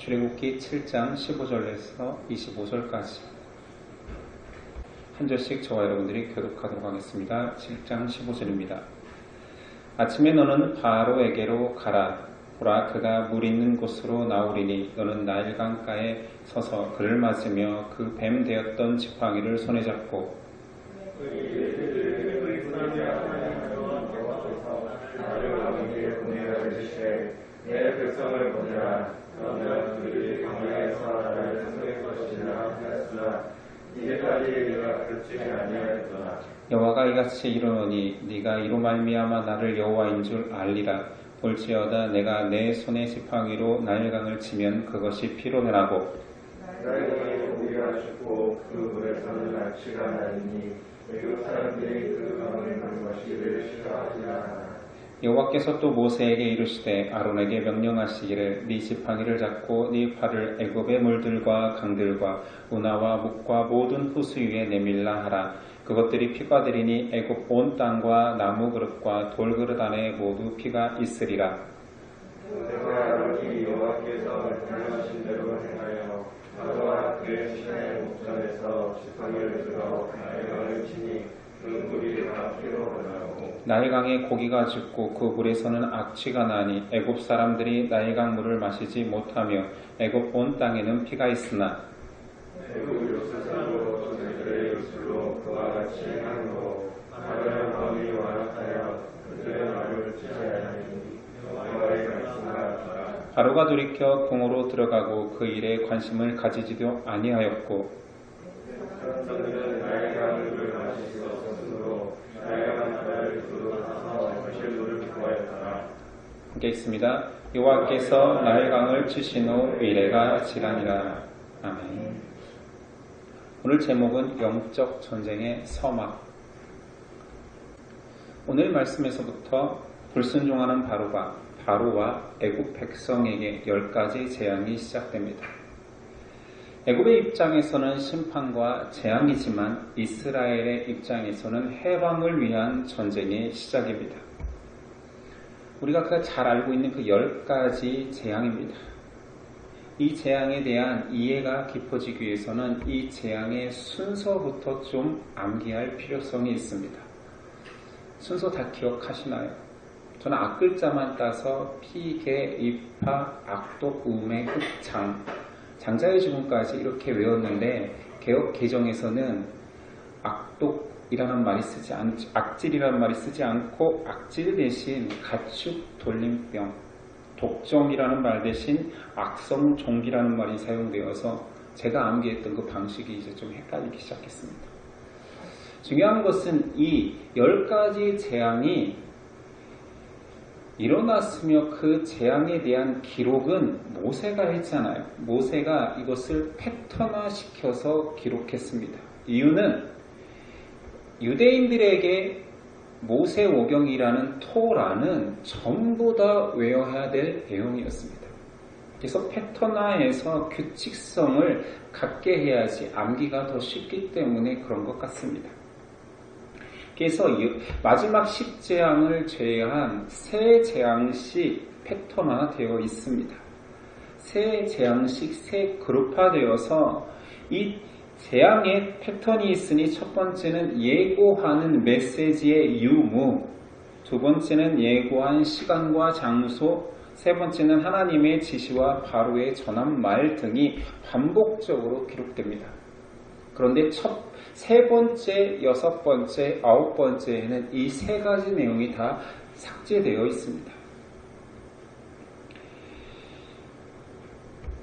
출애굽기 7장 15절에서 25절까지 한 절씩 저와 여러분들이 교독하도록 하겠습니다. 7장 15절입니다. 아침에 너는 바로에게로 가라. 보라, 그가 물 있는 곳으로 나오리니 너는 나일강가에 서서 그를 맞으며 그 뱀 되었던 지팡이를 손에 잡고 내 백성을 보내라. 그러면 그들이 광야에서 나를 찾을 것이라 하였으나 이제까지 네가 그렇지 아니하였더라. 여호와가 이같이 이르노니 네가 이로 말미암아 나를 여호와인 줄 알리라. 볼지어다 내가 내 손의 지팡이로 나일강을 치면 그것이 피로 변하고 나일강의 고기가 죽고 그 물에서는 악취가 나리니 애굽 사람들이 그 강을 간 것이를 싫어하지 않아. 여호와께서 또 모세에게 이르시되 아론에게 명령하시기를 네 지팡이를 잡고 네 팔을 애굽의 물들과 강들과 운하와 묵과 모든 호수 위에 내밀라 하라. 그것들이 피가 되리니 애굽 온 땅과 나무 그릇과 돌 그릇 안에 모두 피가 있으리라. 내가 아론이 여호와께서 명령하신 대로 행하여 아론과 그의 신의 목전에서 지팡이를 들어 나일강을 치니 그 물이 다 피로 변하고 나일강에 고기가 죽고 그 물에서는 악취가 나니 애굽 사람들이 나일강 물을 마시지 못하며 애굽 온 땅에는 피가 있으나 애굽 요새사로 조상들의 요술로 그와 같이 하므로 아론의 마음이 완악하여 그들의 말을 지체하니 여호와의 말씀과 바로가 돌이켜 궁으로 들어가고 그 일에 관심을 가지지도 아니하였고 사람들은 나일강을 마실 수 없었으므로 나일강 바다를 두루서 마실 물을 구하였더라. 함께 있습니다. 여호와께서 나일강을 치신 후 의례가 지라니라. 아멘. 오늘 제목은 영적 전쟁의 서막. 오늘 말씀에서부터 불순종하는 바로와 애굽 백성에게 10가지 재앙이 시작됩니다. 애굽의 입장에서는 심판과 재앙이지만 이스라엘의 입장에서는 해방을 위한 전쟁의 시작입니다. 우리가 잘 알고 있는 그 10가지 재앙입니다. 이 재앙에 대한 이해가 깊어지기 위해서는 이 재앙의 순서부터 좀 암기할 필요성이 있습니다. 순서 다 기억하시나요? 저는 앞글자만 따서 피, 개, 입파, 악독, 우매, 흑장, 장자의 죽음까지 이렇게 외웠는데 개역 개정에서는 악독이라는 말이 악질이라는 말이 쓰지 않고 악질 대신 가축 돌림병, 독점이라는 말 대신 악성 종기라는 말이 사용되어서 제가 암기했던 그 방식이 이제 좀 헷갈리기 시작했습니다. 중요한 것은 이 10가지 재앙이 일어났으며 그 재앙에 대한 기록은 모세가 했잖아요. 모세가 이것을 패턴화시켜서 기록했습니다. 이유는 유대인들에게 모세오경이라는 토라는 전부 다 외워야 될 내용이었습니다. 그래서 패턴화해서 규칙성을 갖게 해야지 암기가 더 쉽기 때문에 그런 것 같습니다. 그래서 마지막 10재앙을 제외한 3재앙씩 패턴화되어 있습니다. 3재앙씩 3그룹화되어서 이 재앙의 패턴이 있으니 첫 번째는 예고하는 메시지의 유무, 두 번째는 예고한 시간과 장소, 세 번째는 하나님의 지시와 바로의 전한 말 등이 반복적으로 기록됩니다. 그런데 세 번째, 여섯 번째, 아홉 번째에는 이 3가지 내용이 다 삭제되어 있습니다.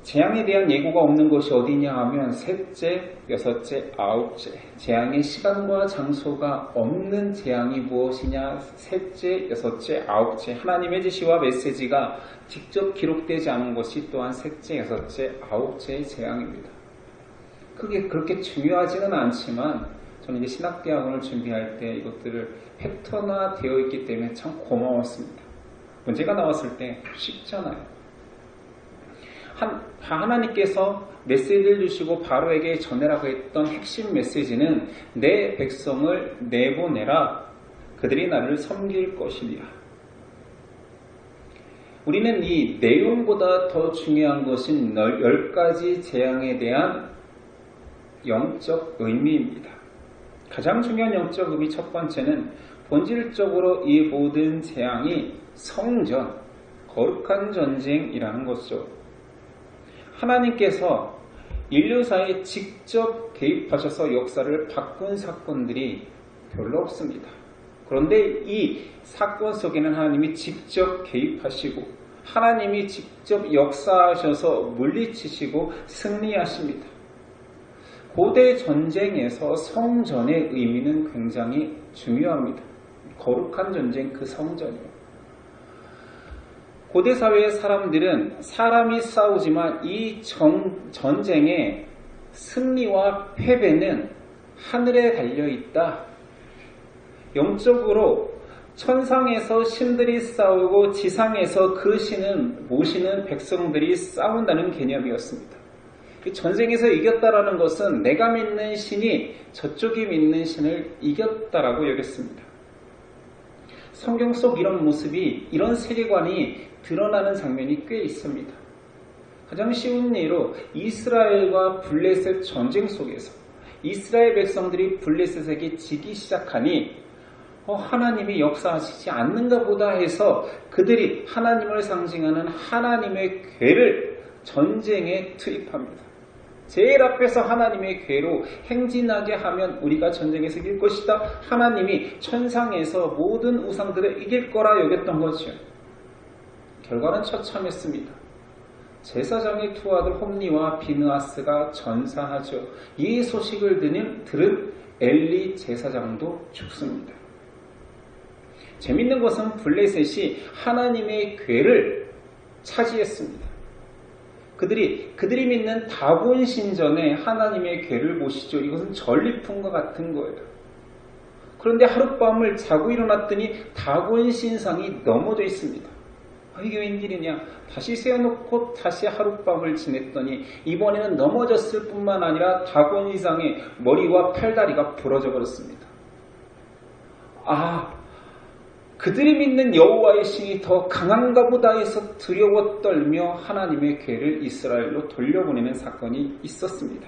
재앙에 대한 예고가 없는 것이 어디냐 하면 셋째, 여섯째, 아홉째, 재앙의 시간과 장소가 없는 재앙이 무엇이냐? 셋째, 여섯째, 아홉째, 하나님의 지시와 메시지가 직접 기록되지 않은 것이 또한 셋째, 여섯째, 아홉째의 재앙입니다. 그게 그렇게 중요하지는 않지만 저는 이제 신학대학원을 준비할 때 이것들을 패턴화되어 있기 때문에 참 고마웠습니다. 문제가 나왔을 때 쉽잖아요. 하나님께서 메시지를 주시고 바로에게 전해라고 했던 핵심 메시지는 내 백성을 내보내라. 그들이 나를 섬길 것이니라. 우리는 이 내용보다 더 중요한 것인 10가지 재앙에 대한 영적 의미입니다. 가장 중요한 영적 의미 첫 번째는 본질적으로 이 모든 재앙이 성전, 거룩한 전쟁이라는 것이죠. 하나님께서 인류사에 직접 개입하셔서 역사를 바꾼 사건들이 별로 없습니다. 그런데 이 사건 속에는 하나님이 직접 개입하시고 하나님이 직접 역사하셔서 물리치시고 승리하십니다. 고대 전쟁에서 성전의 의미는 굉장히 중요합니다. 거룩한 전쟁, 그 성전이요. 고대 사회의 사람들은 사람이 싸우지만 이 전쟁의 승리와 패배는 하늘에 달려있다. 영적으로 천상에서 신들이 싸우고 지상에서 그 신을 모시는 백성들이 싸운다는 개념이었습니다. 전쟁에서 이겼다라는 것은 내가 믿는 신이 저쪽이 믿는 신을 이겼다라고 여겼습니다. 성경 속 이런 모습이, 이런 세계관이 드러나는 장면이 꽤 있습니다. 가장 쉬운 예로 이스라엘과 블레셋 전쟁 속에서 이스라엘 백성들이 블레셋에게 지기 시작하니 하나님이 역사하시지 않는가 보다 해서 그들이 하나님을 상징하는 하나님의 궤를 전쟁에 투입합니다. 제일 앞에서 하나님의 궤로 행진하게 하면 우리가 전쟁에서 이길 것이다. 하나님이 천상에서 모든 우상들을 이길 거라 여겼던 거죠. 결과는 처참했습니다. 제사장의 두 아들 홈니와 비느하스가 전사하죠. 이 소식을 들은 엘리 제사장도 죽습니다. 재밌는 것은 블레셋이 하나님의 궤를 차지했습니다. 그들이 믿는 다곤 신전에 하나님의 궤를 모시죠. 이것은 전리품과 같은 거예요. 그런데 하룻밤을 자고 일어났더니 다곤 신상이 넘어져 있습니다. 이게 웬일이냐? 다시 세워놓고 다시 하룻밤을 지냈더니 이번에는 넘어졌을 뿐만 아니라 다곤 신상의 머리와 팔다리가 부러져 버렸습니다. 그들이 믿는 여호와의 신이 더 강한가 보다 해서 두려워 떨며 하나님의 궤를 이스라엘로 돌려보내는 사건이 있었습니다.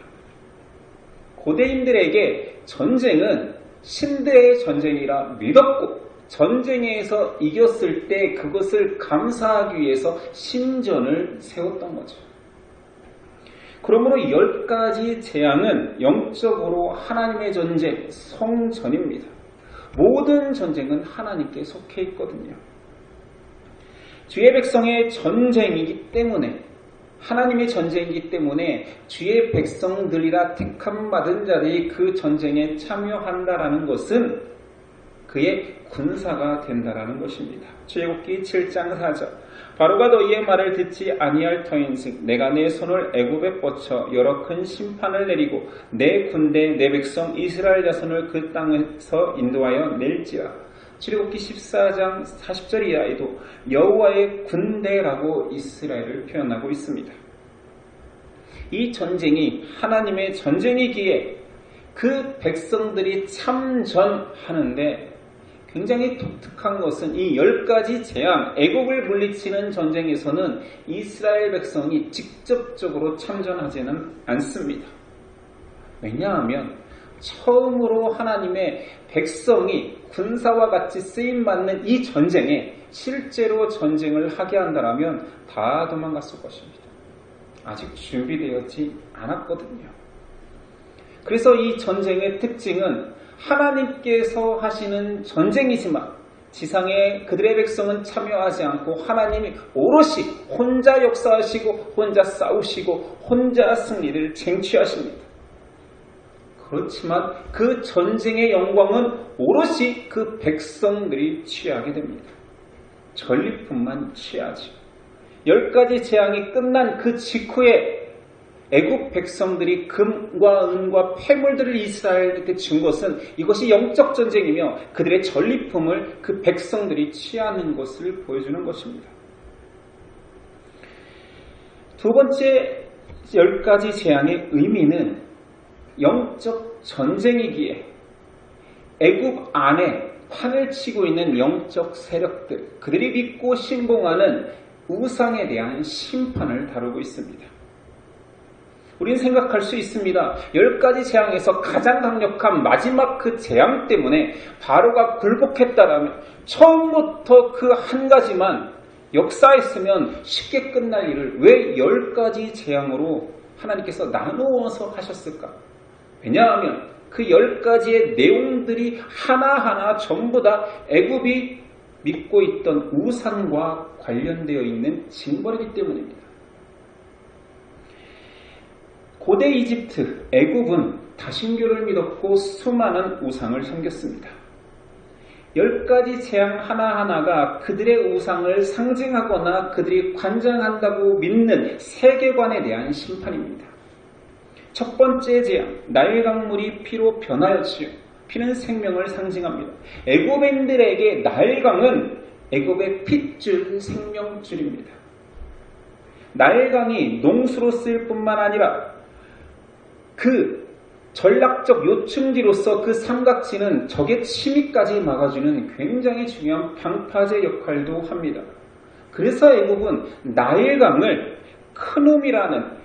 고대인들에게 전쟁은 신들의 전쟁이라 믿었고 전쟁에서 이겼을 때 그것을 감사하기 위해서 신전을 세웠던 거죠. 그러므로 10가지 재앙은 영적으로 하나님의 전쟁, 성전입니다. 모든 전쟁은 하나님께 속해 있거든요. 주의 백성의 전쟁이기 때문에, 하나님의 전쟁이기 때문에 주의 백성들이라 택함 받은 자들이 그 전쟁에 참여한다라는 것은 그의 군사가 된다라는 것입니다. 출애굽기 7장 4절. 바로가 너희의 말을 듣지 아니할 터인즉 내가 내 손을 애굽에 뻗쳐 여러 큰 심판을 내리고 내 군대 내 백성 이스라엘 자손을 그 땅에서 인도하여 낼지라. 출애굽기 14장 40절 이하에도 여호와의 군대라고 이스라엘을 표현하고 있습니다. 이 전쟁이 하나님의 전쟁이기에 그 백성들이 참전하는데 굉장히 독특한 것은 이 10가지 재앙, 애국을 물리치는 전쟁에서는 이스라엘 백성이 직접적으로 참전하지는 않습니다. 왜냐하면 처음으로 하나님의 백성이 군사와 같이 쓰임받는 이 전쟁에 실제로 전쟁을 하게 한다면 다 도망갔을 것입니다. 아직 준비되었지 않았거든요. 그래서 이 전쟁의 특징은 하나님께서 하시는 전쟁이지만 지상에 그들의 백성은 참여하지 않고 하나님이 오롯이 혼자 역사하시고 혼자 싸우시고 혼자 승리를 쟁취하십니다. 그렇지만 그 전쟁의 영광은 오롯이 그 백성들이 취하게 됩니다. 전리품만 취하죠. 10가지 재앙이 끝난 그 직후에 애국 백성들이 금과 은과 폐물들을 이스라엘에게 준 것은 이것이 영적 전쟁이며 그들의 전리품을 그 백성들이 취하는 것을 보여주는 것입니다. 두 번째 10가지 재앙의 의미는 영적 전쟁이기에 애국 안에 판을 치고 있는 영적 세력들, 그들이 믿고 신봉하는 우상에 대한 심판을 다루고 있습니다. 우리는 생각할 수 있습니다. 10가지 재앙에서 가장 강력한 마지막 그 재앙 때문에 바로가 굴복했다라면 처음부터 그 한 가지만 역사했으면 쉽게 끝날 일을 왜 10가지 재앙으로 하나님께서 나누어서 하셨을까? 왜냐하면 그 10가지의 내용들이 하나하나 전부 다 애굽이 믿고 있던 우상과 관련되어 있는 징벌이기 때문입니다. 고대 이집트, 애굽은 다신교를 믿었고 수많은 우상을 섬겼습니다. 10가지 재앙 하나하나가 그들의 우상을 상징하거나 그들이 관장한다고 믿는 세계관에 대한 심판입니다. 첫 번째 재앙, 나일 강물이 피로 변하였지요. 피는 생명을 상징합니다. 애굽인들에게 나일강은 애굽의 핏줄, 생명줄입니다. 나일강이 농수로 쓰일 뿐만 아니라 그 전략적 요충지로서 그 삼각지는 적의 침입까지 막아주는 굉장히 중요한 방파제 역할도 합니다. 그래서 애굽은 나일강을 크눔이라는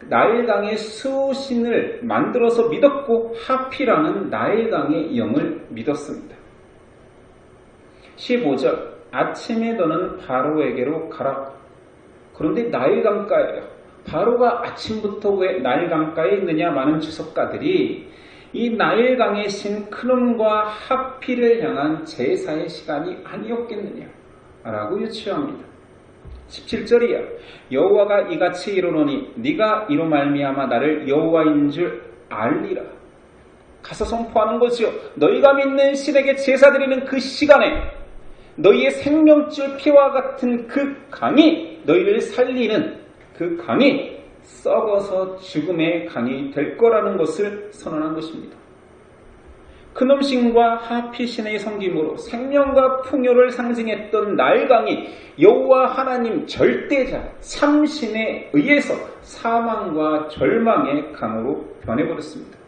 나일강의 수신을 만들어서 믿었고 하피라는 나일강의 영을 믿었습니다. 15절 아침에 너는 바로에게로 가라. 그런데 나일강가예요. 바로가 아침부터 왜 나일강가에 있느냐 많은 주석가들이 이 나일강의 신 크눔과 하피를 향한 제사의 시간이 아니었겠느냐 라고 유추합니다. 17절이야. 여호와가 이같이 이르노니 네가 이로 말미암아 나를 여호와인 줄 알리라. 가서 선포하는 거지요. 너희가 믿는 신에게 제사 드리는 그 시간에 너희의 생명줄 피와 같은 그 강이 너희를 살리는 그 강이 썩어서 죽음의 강이 될 거라는 것을 선언한 것입니다. 크눔신과 하피신의 섬김으로 생명과 풍요를 상징했던 나일강이 여호와 하나님 절대자 참신에 의해서 사망과 절망의 강으로 변해버렸습니다.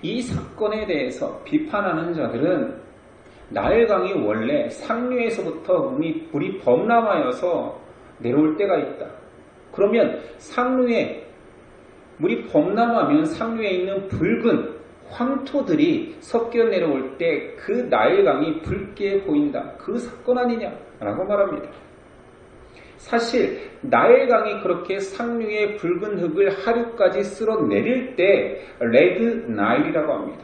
이 사건에 대해서 비판하는 자들은 나일강이 원래 상류에서부터 물이 범람하여서 내려올 때가 있다. 그러면 상류에 물이 범람하면 상류에 있는 붉은 황토들이 섞여 내려올 때 그 나일강이 붉게 보인다. 그 사건 아니냐라고 말합니다. 사실 나일강이 그렇게 상류의 붉은 흙을 하류까지 쓸어내릴 때 레드 나일이라고 합니다.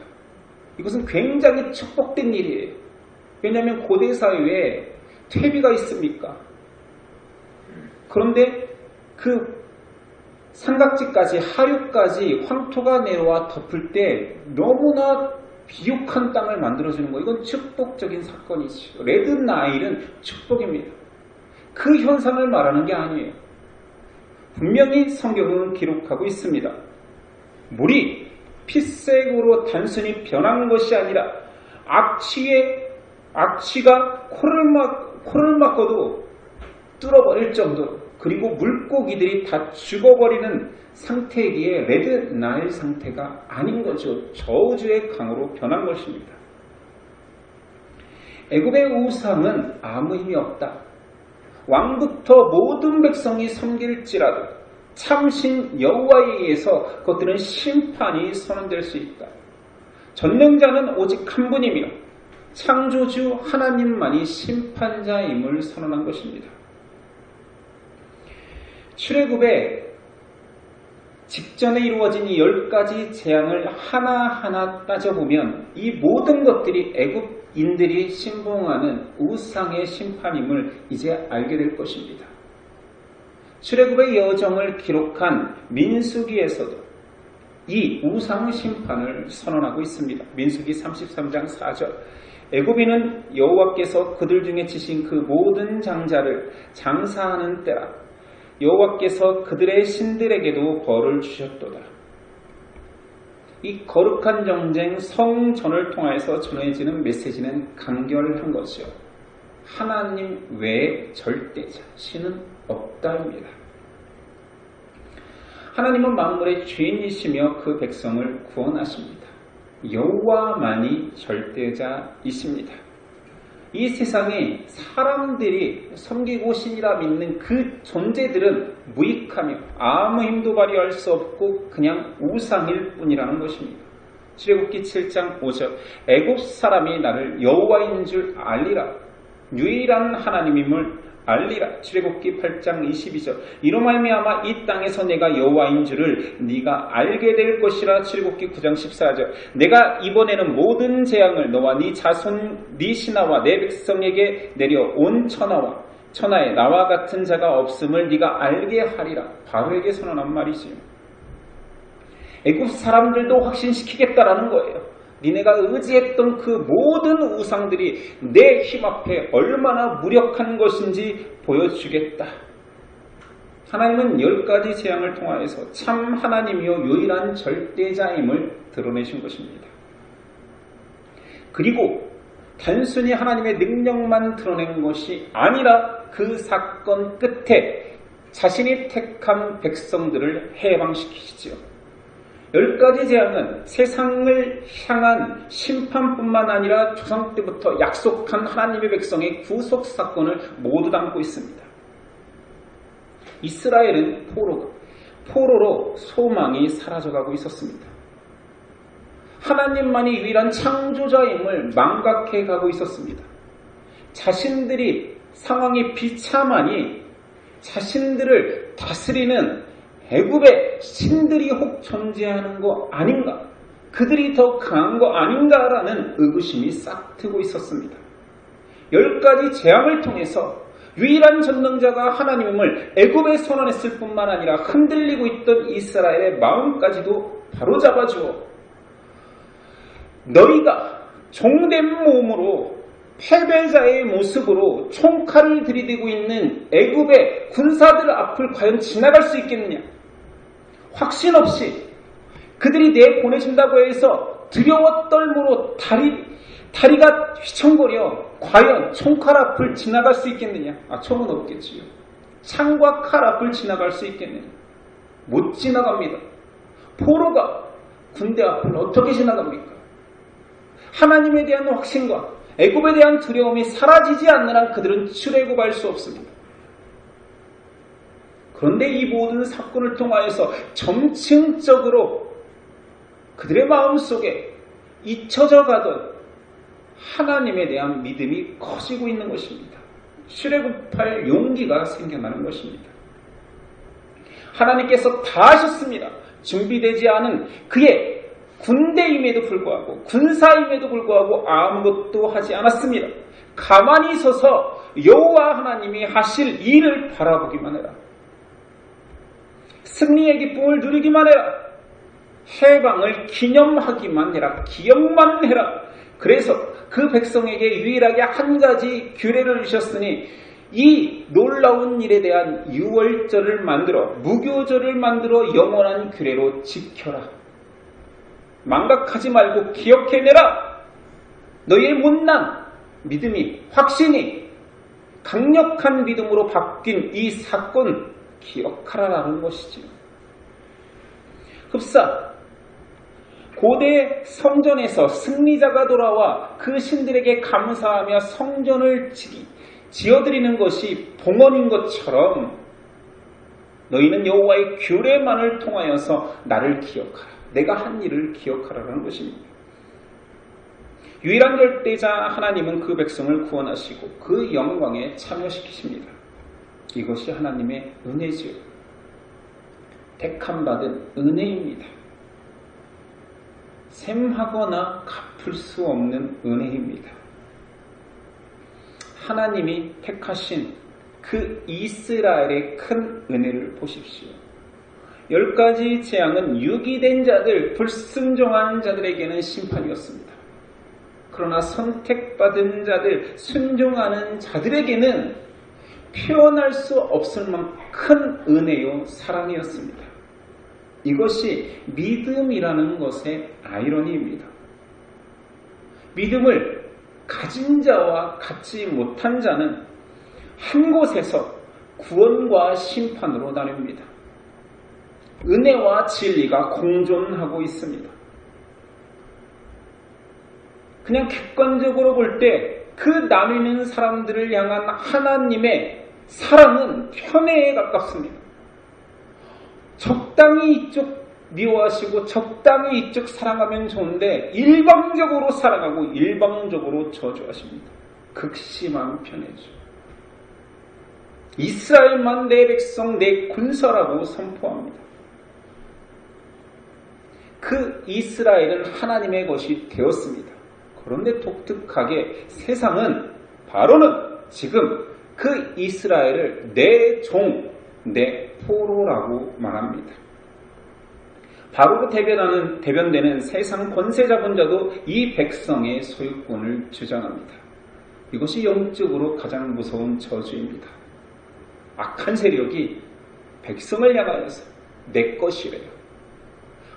이것은 굉장히 축복된 일이에요. 왜냐하면 고대 사회에 퇴비가 있습니까? 그런데 그 삼각지까지 하류까지 황토가 내려와 덮을 때 너무나 비옥한 땅을 만들어주는 거, 이건 축복적인 사건이죠. 레드 나일은 축복입니다. 그 현상을 말하는 게 아니에요. 분명히 성경은 기록하고 있습니다. 물이 피색으로 단순히 변한 것이 아니라 악취가 코를 막고도 뚫어버릴 정도로, 그리고 물고기들이 다 죽어버리는 상태이기에 레드 나일 상태가 아닌 거죠. 저주의 강으로 변한 것입니다. 애굽의 우상은 아무 힘이 없다. 왕부터 모든 백성이 섬길지라도 참신 여호와에 의해서 그것들은 심판이 선언될 수 있다. 전능자는 오직 한 분이며 창조주 하나님만이 심판자임을 선언한 것입니다. 출애굽에 직전에 이루어진 이 10가지 재앙을 하나하나 따져보면 이 모든 것들이 애굽인들이 신봉하는 우상의 심판임을 이제 알게 될 것입니다. 출애굽의 여정을 기록한 민수기에서도 이 우상 심판을 선언하고 있습니다. 민수기 33장 4절 애굽인은 여호와께서 그들 중에 치신 그 모든 장자를 장사하는 때라 여호와께서 그들의 신들에게도 벌을 주셨도다. 이 거룩한 정쟁 성전을 통해서 전해지는 메시지는 간결한 것이요. 하나님 외에 절대자, 신은 없다입니다. 하나님은 만물의 주인이시며 그 백성을 구원하십니다. 여호와만이 절대자이십니다. 이 세상에 사람들이 섬기고 신이라 믿는 그 존재들은 무익하며 아무 힘도 발휘할 수 없고 그냥 우상일 뿐이라는 것입니다. 출애굽기 7장 5절 애굽 사람이 나를 여호와인 줄 알리라. 유일한 하나님임을 알리라. 출애굽기 8장 22절 이로 말미암아 이 땅에서 내가 여호와인 줄을 네가 알게 될 것이라. 출애굽기 9장 14절 내가 이번에는 모든 재앙을 너와 네 자손 네 신하와 내 백성에게 내려 온 천하에 나와 같은 자가 없음을 네가 알게 하리라. 바로에게 선언한 말이지요. 애굽 사람들도 확신시키겠다라는 거예요. 니네가 의지했던 그 모든 우상들이 내 힘 앞에 얼마나 무력한 것인지 보여주겠다. 하나님은 10가지 재앙을 통하여서 참 하나님이요 유일한 절대자임을 드러내신 것입니다. 그리고 단순히 하나님의 능력만 드러낸 것이 아니라 그 사건 끝에 자신이 택한 백성들을 해방시키시지요. 10가지 재앙은 세상을 향한 심판뿐만 아니라 조상 때부터 약속한 하나님의 백성의 구속 사건을 모두 담고 있습니다. 이스라엘은 포로로 소망이 사라져가고 있었습니다. 하나님만이 유일한 창조자임을 망각해가고 있었습니다. 자신들이 상황이 비참하니 자신들을 다스리는 애굽의 신들이 혹 존재하는 거 아닌가? 그들이 더 강한 거 아닌가라는 의구심이 싹트고 있었습니다. 10가지 재앙을 통해서 유일한 전능자가 하나님임을 애굽에 선언했을 뿐만 아니라 흔들리고 있던 이스라엘의 마음까지도 바로잡아주어 너희가 종된 몸으로 패배자의 모습으로 총칼을 들이대고 있는 애굽의 군사들 앞을 과연 지나갈 수 있겠느냐? 확신 없이 그들이 내보내준다고 해서 두려워 떨므로 다리가 휘청거려 과연 총칼 앞을 지나갈 수 있겠느냐? 총은 없겠지요. 창과 칼 앞을 지나갈 수 있겠느냐? 못 지나갑니다. 포로가 군대 앞을 어떻게 지나갑니까? 하나님에 대한 확신과 애굽에 대한 두려움이 사라지지 않는 한 그들은 출애굽할 수 없습니다. 그런데 이 모든 사건을 통하여서 점층적으로 그들의 마음속에 잊혀져 가던 하나님에 대한 믿음이 커지고 있는 것입니다. 출애굽할 용기가 생겨나는 것입니다. 하나님께서 다 하셨습니다. 준비되지 않은 그의 군대임에도 불구하고 군사임에도 불구하고 아무것도 하지 않았습니다. 가만히 서서 여호와 하나님이 하실 일을 바라보기만 해라. 승리의 기쁨을 누리기만 해라. 해방을 기념하기만 해라. 기억만 해라. 그래서 그 백성에게 유일하게 한 가지 규례를 주셨으니 이 놀라운 일에 대한 유월절을 만들어 무교절을 만들어 영원한 규례로 지켜라. 망각하지 말고 기억해내라. 너희의 못난 믿음이 확신이 강력한 믿음으로 바뀐 이 사건 기억하라라는 것이지요. 흡사 고대 성전에서 승리자가 돌아와 그 신들에게 감사하며 성전을 지어드리는 것이 봉헌인 것처럼 너희는 여호와의 규례만을 통하여서 나를 기억하라. 내가 한 일을 기억하라는 것입니다. 유일한 절대자 하나님은 그 백성을 구원하시고 그 영광에 참여시키십니다. 이것이 하나님의 은혜지요. 택함받은 은혜입니다. 셈하거나 갚을 수 없는 은혜입니다. 하나님이 택하신 그 이스라엘의 큰 은혜를 보십시오. 10가지 재앙은 유기된 자들, 불순종한 자들에게는 심판이었습니다. 그러나 선택받은 자들, 순종하는 자들에게는 표현할 수 없을 만큼 큰 은혜요 사랑이었습니다. 이것이 믿음이라는 것의 아이러니입니다. 믿음을 가진 자와 갖지 못한 자는 한 곳에서 구원과 심판으로 나뉩니다. 은혜와 진리가 공존하고 있습니다. 그냥 객관적으로 볼 때 그 나뉘는 사람들을 향한 하나님의 사랑은 편애에 가깝습니다. 적당히 이쪽 미워하시고 적당히 이쪽 사랑하면 좋은데 일방적으로 사랑하고 일방적으로 저주하십니다. 극심한 편애죠. 이스라엘만 내 백성 내 군사라고 선포합니다. 그 이스라엘은 하나님의 것이 되었습니다. 그런데 독특하게 세상은 바로는 지금 그 이스라엘을 내 종, 내 포로라고 말합니다. 바로로 대변되는 세상 권세 잡은 자도 이 백성의 소유권을 주장합니다. 이것이 영적으로 가장 무서운 저주입니다. 악한 세력이 백성을 향하여서 내 것이래요.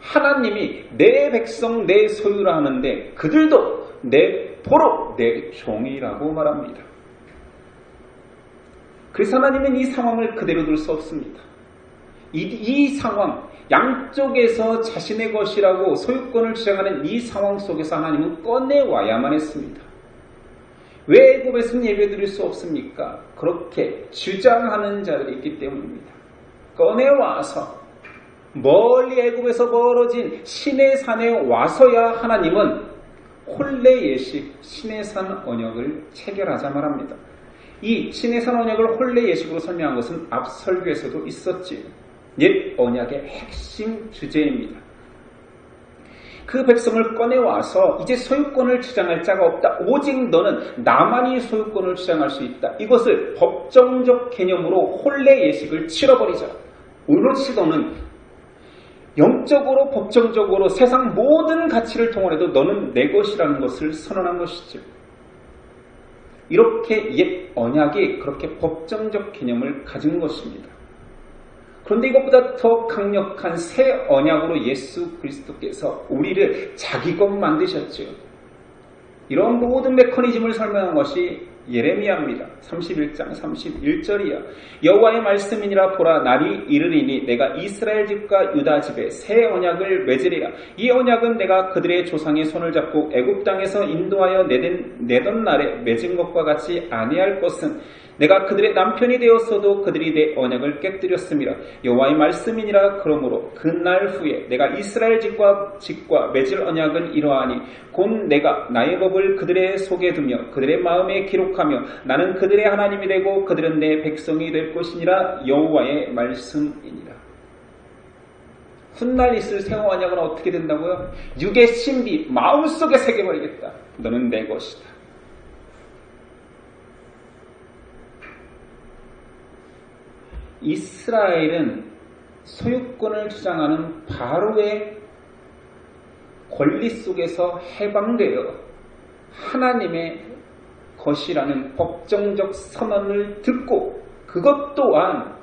하나님이 내 백성 내 소유라 하는데 그들도 내 포로 내 종이라고 말합니다. 그래서 하나님은 이 상황을 그대로 둘 수 없습니다. 이 상황, 양쪽에서 자신의 것이라고 소유권을 주장하는 이 상황 속에서 하나님은 꺼내와야만 했습니다. 왜 애굽에서는 예배드릴 수 없습니까? 그렇게 주장하는 자들이 있기 때문입니다. 꺼내와서 멀리 애굽에서 멀어진 시내산에 와서야 하나님은 홀레 예식, 시내산 언약을 체결하자 말합니다. 이 시내산 언약을 홀레 예식으로 설명한 것은 앞 설교에서도 있었지요. 옛 언약의 핵심 주제입니다. 그 백성을 꺼내와서 이제 소유권을 주장할 자가 없다. 오직 너는 나만이 소유권을 주장할 수 있다. 이것을 법정적 개념으로 홀레 예식을 치러버리자. 오로지 너는 영적으로 법정적으로 세상 모든 가치를 동원해도 너는 내 것이라는 것을 선언한 것이죠. 이렇게 옛 언약이 그렇게 법정적 개념을 가진 것입니다. 그런데 이것보다 더 강력한 새 언약으로 예수 그리스도께서 우리를 자기 것 만드셨죠. 이런 모든 메커니즘을 설명한 것이 예레미야입니다. 31장 31절이야. 여호와의 말씀이니라. 보라, 날이 이르리니 내가 이스라엘 집과 유다 집에 새 언약을 맺으리라. 이 언약은 내가 그들의 조상의 손을 잡고 애굽 땅에서 인도하여 내던 날에 맺은 것과 같이 아니할 것은 내가 그들의 남편이 되었어도 그들이 내 언약을 깨뜨렸음이라. 여호와의 말씀이니라. 그러므로 그 날 후에 내가 이스라엘 집과 맺을 언약은 이러하니 곧 내가 나의 법을 그들의 속에 두며 그들의 마음에 기록하며 나는 그들의 하나님이 되고 그들은 내 백성이 될 것이니라. 여호와의 말씀이니라. 훗날 있을 새 언약은 어떻게 된다고요? 육의 신비 마음속에 새겨버리겠다. 너는 내 것이다. 이스라엘은 소유권을 주장하는 바로의 권리 속에서 해방되어 하나님의 것이라는 법정적 선언을 듣고 그것 또한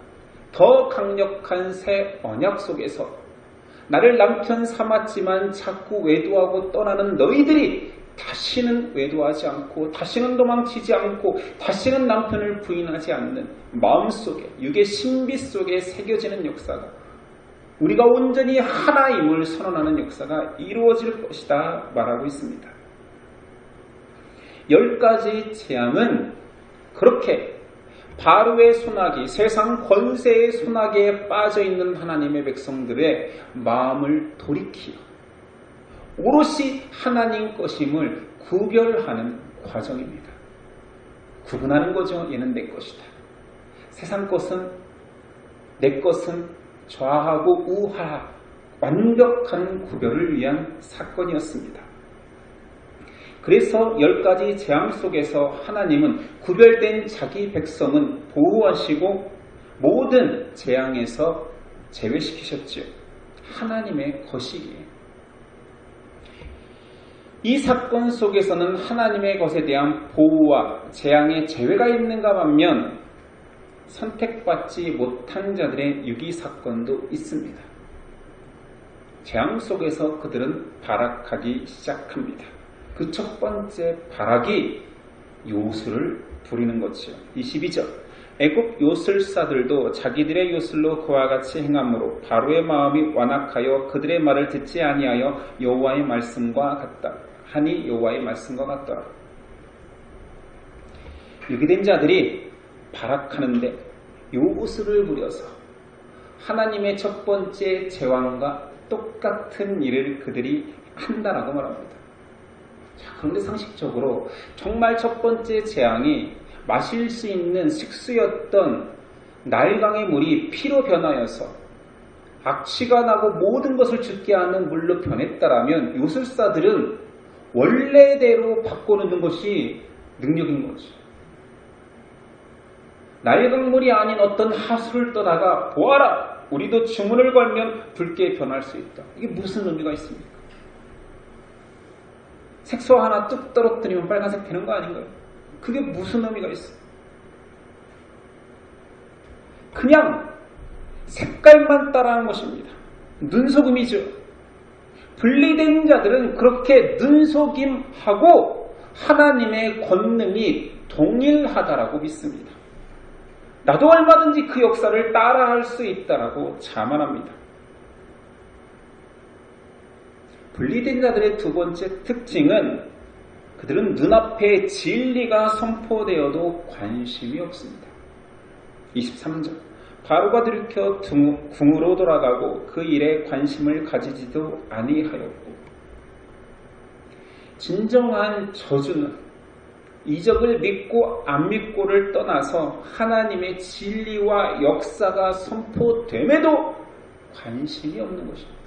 더 강력한 새 언약 속에서 나를 남편 삼았지만 자꾸 외도하고 떠나는 너희들이 다시는 외도하지 않고 다시는 도망치지 않고 다시는 남편을 부인하지 않는 마음속에 육의 신비 속에 새겨지는 역사가 우리가 온전히 하나임을 선언하는 역사가 이루어질 것이다 말하고 있습니다. 10가지 재앙은 그렇게 바로의 소나기, 세상 권세의 소나기에 빠져있는 하나님의 백성들의 마음을 돌이키어 오롯이 하나님 것임을 구별하는 과정입니다. 구분하는 거죠. 얘는 내 것이다. 세상 것은 내 것은 좌하고 우하 완벽한 구별을 위한 사건이었습니다. 그래서 10가지 재앙 속에서 하나님은 구별된 자기 백성은 보호하시고 모든 재앙에서 제외시키셨지요. 하나님의 것이기에. 이 사건 속에서는 하나님의 것에 대한 보호와 재앙의 제외가 있는가 반면 선택받지 못한 자들의 유기 사건도 있습니다. 재앙 속에서 그들은 발악하기 시작합니다. 그 첫 번째 발악이 요술을 부리는 것이요. 22절 애국 요술사들도 자기들의 요술로 그와 같이 행함으로 바로의 마음이 완악하여 그들의 말을 듣지 아니하여 여호와의 말씀과 같다. 하니 여호와의 말씀과 같더라. 유기된 자들이 발악하는데 요구수를 부려서 하나님의 첫 번째 제왕과 똑같은 일을 그들이 한다라고 말합니다. 자, 그런데 상식적으로 정말 첫 번째 재앙이 마실 수 있는 식수였던 나일강의 물이 피로 변하여서 악취가 나고 모든 것을 죽게 하는 물로 변했다라면 요술사들은 원래대로 바꿔놓는 것이 능력인 거죠. 나일강물이 아닌 어떤 하수를 떠다가 보아라! 우리도 주문을 걸면 붉게 변할 수 있다. 이게 무슨 의미가 있습니까? 색소 하나 뚝 떨어뜨리면 빨간색 되는 거 아닌가요? 그게 무슨 의미가 있어요? 그냥 색깔만 따라하는 것입니다. 눈속임이죠. 분리된 자들은 그렇게 눈속임하고 하나님의 권능이 동일하다라고 믿습니다. 나도 얼마든지 그 역사를 따라할 수 있다라고 자만합니다. 분리된 자들의 두 번째 특징은 그들은 눈앞에 진리가 선포되어도 관심이 없습니다. 23절 바로가 들켜 궁으로 돌아가고 그 일에 관심을 가지지도 아니하였고 진정한 저주는 이적을 믿고 안 믿고를 떠나서 하나님의 진리와 역사가 선포됨에도 관심이 없는 것입니다.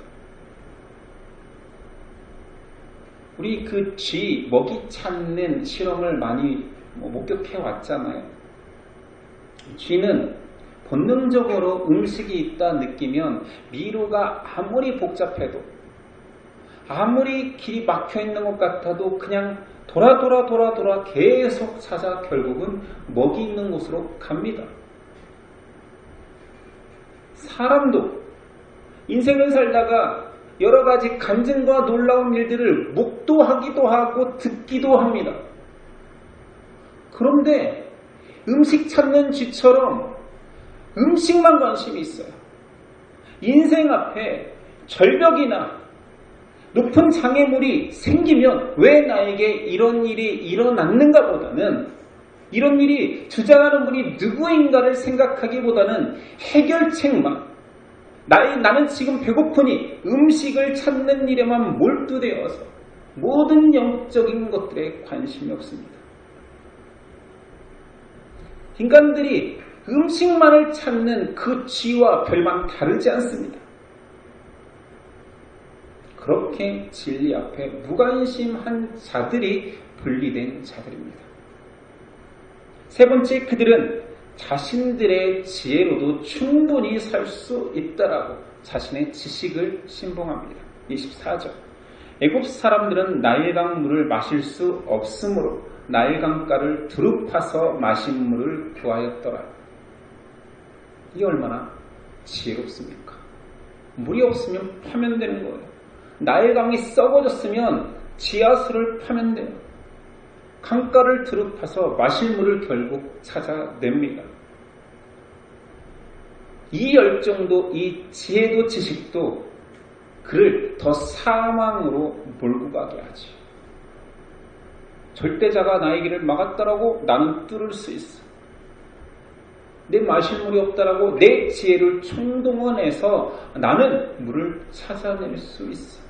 우리 그 쥐, 먹이 찾는 실험을 많이 목격해 왔잖아요. 쥐는 본능적으로 음식이 있다 느끼면 미로가 아무리 복잡해도 아무리 길이 막혀 있는 것 같아도 그냥 돌아 계속 찾아 결국은 먹이 있는 곳으로 갑니다. 사람도 인생을 살다가 여러 가지 간증과 놀라운 일들을 목도하기도 하고 듣기도 합니다. 그런데 음식 찾는 쥐처럼 음식만 관심이 있어요. 인생 앞에 절벽이나 높은 장애물이 생기면 왜 나에게 이런 일이 일어났는가 보다는 이런 일이 주장하는 분이 누구인가를 생각하기보다는 해결책만 나는 지금 배고프니 음식을 찾는 일에만 몰두되어서 모든 영적인 것들에 관심이 없습니다. 인간들이 음식만을 찾는 그 쥐와 별반 다르지 않습니다. 그렇게 진리 앞에 무관심한 자들이 분리된 자들입니다. 세 번째, 그들은 자신들의 지혜로도 충분히 살 수 있다라고 자신의 지식을 신봉합니다. 24절 애굽 사람들은 나일강 물을 마실 수 없으므로 나일강가를 두루 파서 마신 물을 구하였더라. 이게 얼마나 지혜롭습니까? 물이 없으면 파면 되는 거예요. 나일강이 썩어졌으면 지하수를 파면 돼요. 강가를 두루 파서 마실 물을 결국 찾아냅니다. 이 열정도 이 지혜도 지식도 그를 더 사망으로 몰고 가게 하지. 절대자가 나의 길을 막았다라고 나는 뚫을 수 있어. 내 마실 물이 없다라고 내 지혜를 총동원해서 나는 물을 찾아낼 수 있어.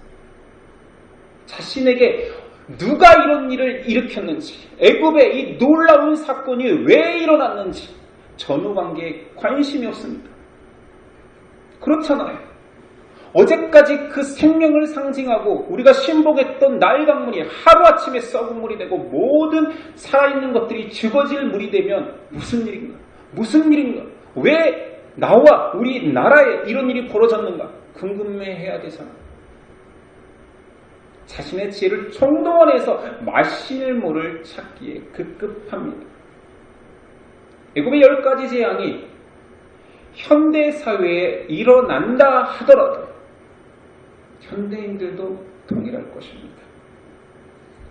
자신에게 누가 이런 일을 일으켰는지, 애굽의 이 놀라운 사건이 왜 일어났는지 전후관계에 관심이 없습니다. 그렇잖아요. 어제까지 그 생명을 상징하고 우리가 신봉했던 나일강물이 하루아침에 썩은 물이 되고 모든 살아있는 것들이 죽어질 물이 되면 무슨 일인가? 무슨 일인가? 왜 나와 우리 나라에 이런 일이 벌어졌는가? 궁금해해야 되잖아요. 자신의 지혜를 총동원해서 마실 물을 찾기에 급급합니다. 애굽의 10가지 재앙이 현대사회에 일어난다 하더라도 현대인들도 동일할 것입니다.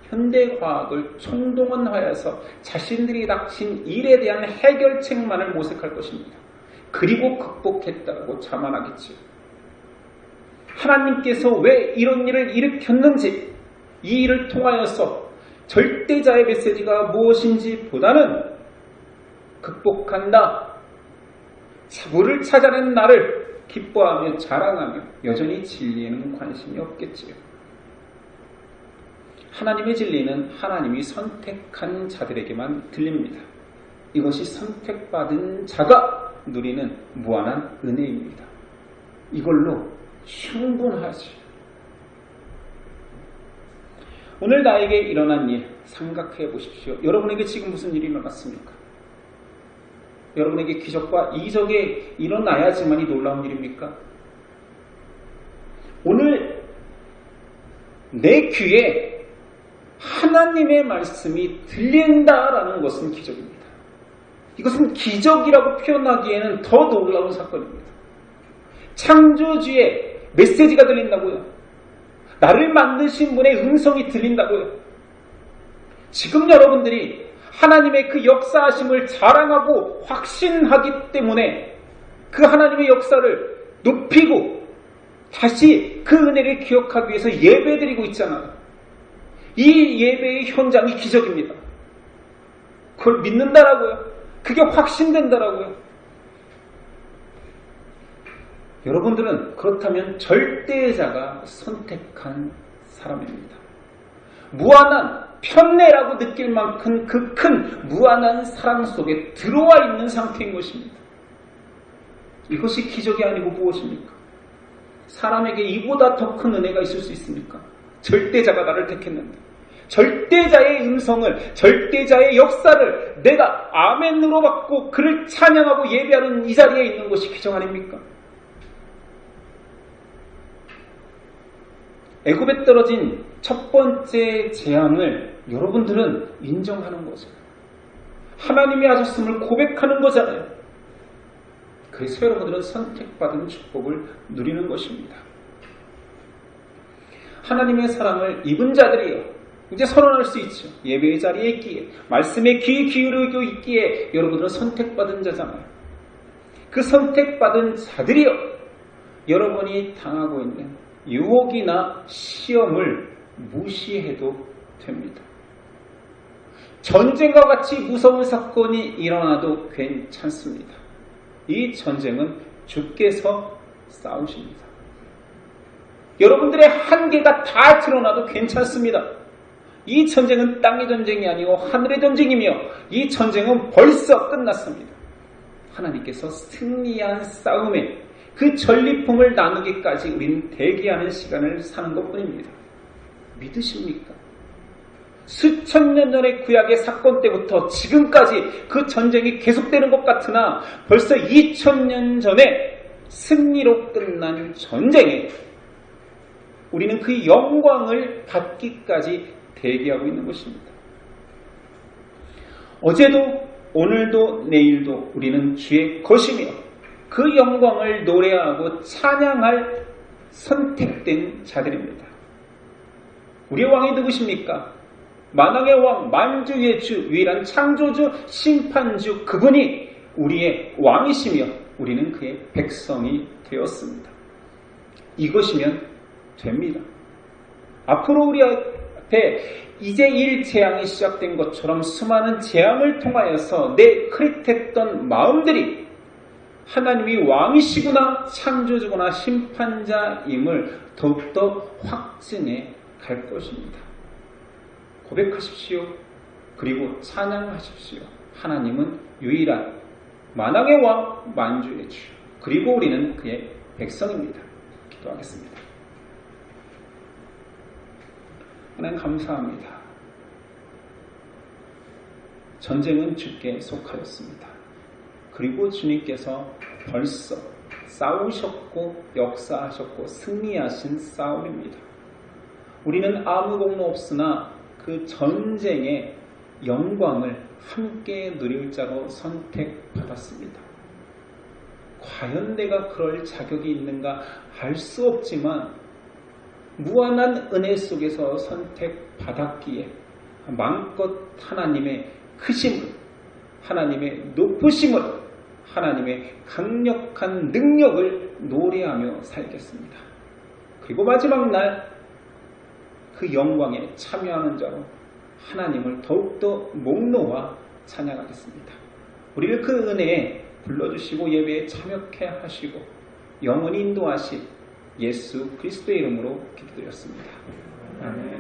현대과학을 총동원하여서 자신들이 닥친 일에 대한 해결책만을 모색할 것입니다. 그리고 극복했다고 자만하겠지요. 하나님께서 왜 이런 일을 일으켰는지, 이 일을 통하여서 절대자의 메시지가 무엇인지 보다는 극복한다. 자부를 찾아낸 나를 기뻐하며 자랑하며 여전히 진리에는 관심이 없겠지요. 하나님의 진리는 하나님이 선택한 자들에게만 들립니다. 이것이 선택받은 자가 누리는 무한한 은혜입니다. 이걸로 충분하지. 오늘 나에게 일어난 일 생각해 보십시오. 여러분에게 지금 무슨 일이 일어났습니까? 여러분에게 기적과 이적이 일어나야지만이 놀라운 일입니까? 오늘 내 귀에 하나님의 말씀이 들린다라는 것은 기적입니다. 이것은 기적이라고 표현하기에는 더 놀라운 사건입니다. 창조주의 메시지가 들린다고요. 나를 만드신 분의 음성이 들린다고요. 지금 여러분들이 하나님의 그 역사하심을 자랑하고 확신하기 때문에 그 하나님의 역사를 높이고 다시 그 은혜를 기억하기 위해서 예배드리고 있잖아요. 이 예배의 현장이 기적입니다. 그걸 믿는다라고요. 그게 확신된다라고요. 여러분들은 그렇다면 절대자가 선택한 사람입니다. 무한한 편애라고 느낄 만큼 그 큰 무한한 사랑 속에 들어와 있는 상태인 것입니다. 이것이 기적이 아니고 무엇입니까? 사람에게 이보다 더 큰 은혜가 있을 수 있습니까? 절대자가 나를 택했는데 절대자의 음성을, 절대자의 역사를 내가 아멘으로 받고 그를 찬양하고 예배하는 이 자리에 있는 것이 기적 아닙니까? 애굽에 떨어진 첫 번째 재앙을 여러분들은 인정하는 거죠. 하나님이 하셨음을 고백하는 거잖아요. 그래서 여러분들은 선택받은 축복을 누리는 것입니다. 하나님의 사랑을 입은 자들이요. 이제 선언할 수 있죠. 예배의 자리에 있기에, 말씀에 귀 기울이고 있기에 여러분들은 선택받은 자잖아요. 그 선택받은 자들이요. 여러분이 당하고 있는 유혹이나 시험을 무시해도 됩니다. 전쟁과 같이 무서운 사건이 일어나도 괜찮습니다. 이 전쟁은 주께서 싸우십니다. 여러분들의 한계가 다 드러나도 괜찮습니다. 이 전쟁은 땅의 전쟁이 아니고 하늘의 전쟁이며 이 전쟁은 벌써 끝났습니다. 하나님께서 승리한 싸움에 그 전리품을 나누기까지 우리는 대기하는 시간을 사는 것뿐입니다. 믿으십니까? 수천 년 전의 구약의 사건 때부터 지금까지 그 전쟁이 계속되는 것 같으나 벌써 2000년 전에 승리로 끝난 전쟁에 우리는 그 영광을 받기까지 대기하고 있는 것입니다. 어제도 오늘도 내일도 우리는 주의 것이며 그 영광을 노래하고 찬양할 선택된 자들입니다. 우리의 왕이 누구십니까? 만왕의 왕, 만주의 주, 유일한 창조주, 심판주, 그분이 우리의 왕이시며 우리는 그의 백성이 되었습니다. 이것이면 됩니다. 앞으로 우리 앞에 이제 일 재앙이 시작된 것처럼 수많은 재앙을 통하여서 내 그릿했던 마음들이 하나님이 왕이시구나, 창조주구나, 심판자임을 더욱더 확증해 갈 것입니다. 고백하십시오. 그리고 찬양하십시오. 하나님은 유일한 만왕의 왕, 만주의 주. 그리고 우리는 그의 백성입니다. 기도하겠습니다. 하나님 감사합니다. 전쟁은 주께 속하였습니다. 그리고 주님께서 벌써 싸우셨고 역사하셨고 승리하신 싸움입니다. 우리는 아무 공로 없으나 그 전쟁의 영광을 함께 누릴 자로 선택받았습니다. 과연 내가 그럴 자격이 있는가 알 수 없지만 무한한 은혜 속에서 선택받았기에 마음껏 하나님의 크심을, 하나님의 높으심을, 하나님의 강력한 능력을 노래하며 살겠습니다. 그리고 마지막 날 그 영광에 참여하는 자로 하나님을 더욱더 목놓아 찬양하겠습니다. 우리를 그 은혜에 불러주시고 예배에 참여케 하시고 영원히 인도하신 예수 그리스도의 이름으로 기도드렸습니다. 아멘.